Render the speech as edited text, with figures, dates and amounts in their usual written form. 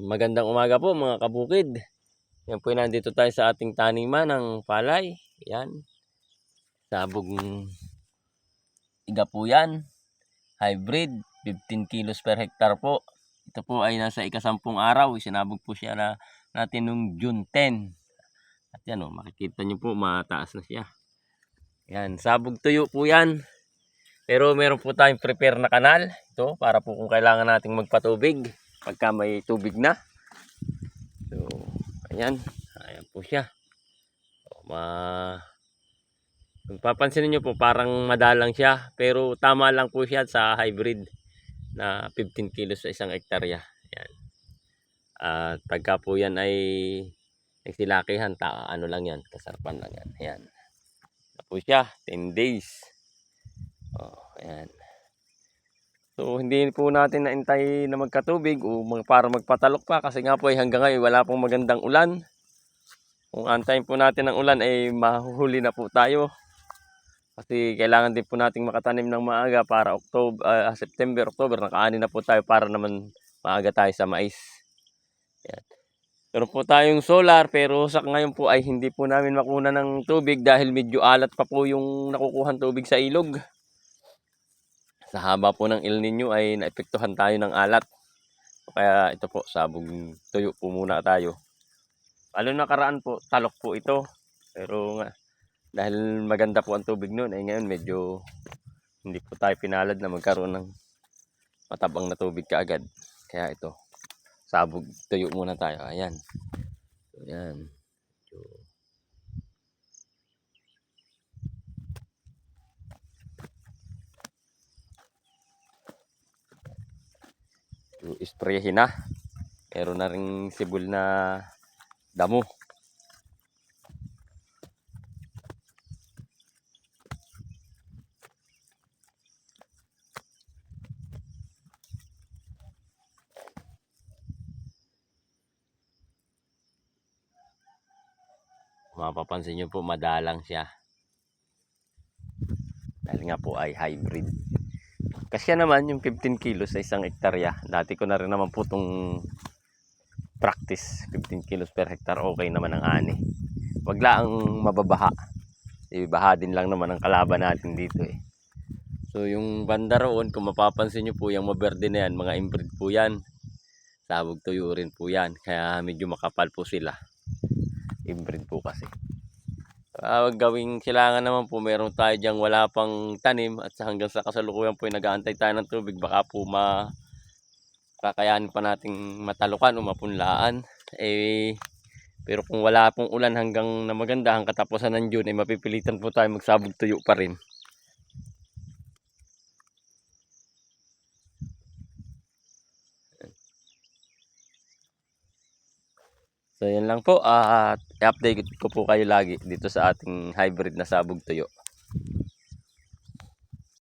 Magandang umaga po mga kabukid. Yan po, nandito tayo sa ating taniman ng palay. Yan, sabog iga po yan. Hybrid, 15 kilos per hectare po. Ito po ay nasa ika-10 araw. Isinabog po siya natin noong June 10. At yan makikita nyo po, mataas na siya. Yan, sabog tuyo po yan. Pero meron po tayong prepare na kanal. Ito, para po kung kailangan nating magpatubig pagka may tubig na. So, ayan po siya. Kung papansinin nyo po, parang madalang siya, pero tama lang po siya sa hybrid na 15 kilos sa isang hektarya. Ayan. At pagka po yan ay nagsilakihan, ano lang yan, kasarpan lang yan. Ayan. Na po siya, 10 days. Ayan. So, hindi po natin naintay na magkatubig o para magpatalok pa, kasi nga po ay hanggang ngayon wala pong magandang ulan. Kung antayin po natin ang ulan ay mahuhuli na po tayo. Kasi kailangan din po nating makatanim ng maaga para September, October, nakaani na po tayo para naman maaga tayo sa mais. Yan. Meron po tayong solar, pero sa ngayon po ay hindi po namin makuha ng tubig dahil medyo alat pa po yung nakukuhan tubig sa ilog. Sa haba po ng El Nino ay naepektuhan tayo ng alat. Kaya ito po, sabog tuyo po muna tayo. Lalo nakaraan po, talok po ito. Pero nga, dahil maganda po ang tubig noon, ay ngayon medyo hindi po tayo pinalad na magkaroon ng matabang na tubig kaagad. Kaya ito, sabog tuyo muna tayo. Ayan. So, ayan. So, isprayahin na. Meron na ring sibol na damo. Mapapansin nyo po, madalang siya. Dahil nga po ay hybrid. Kasi naman yung 15 kilos sa isang hektarya. Dati ko na rin naman po itong practice. 15 kilos per hectare, okay naman ang ani. Wag lang mababaha. Baha din lang naman ang kalaban natin dito eh. So yung banda roon, kung mapapansin nyo po, yung maberde na yan, mga inbreed po yan. Sabog tuyo rin po yan. Kaya medyo makapal po sila. Inbreed po kasi. Gawing kailangan naman po, meron tayo diyang wala pang tanim at hanggang sa kasalukuyan po ay nag-aantay tayo ng tubig. Baka po kakayanin pa nating matalukan o mapunlaan. Pero kung wala pong ulan hanggang na maganda, ang katapusan ng June, ay mapipilitan po tayo magsabog tuyo pa rin. So yan lang po, at i-update ko po kayo lagi dito sa ating hybrid na sabog tuyo.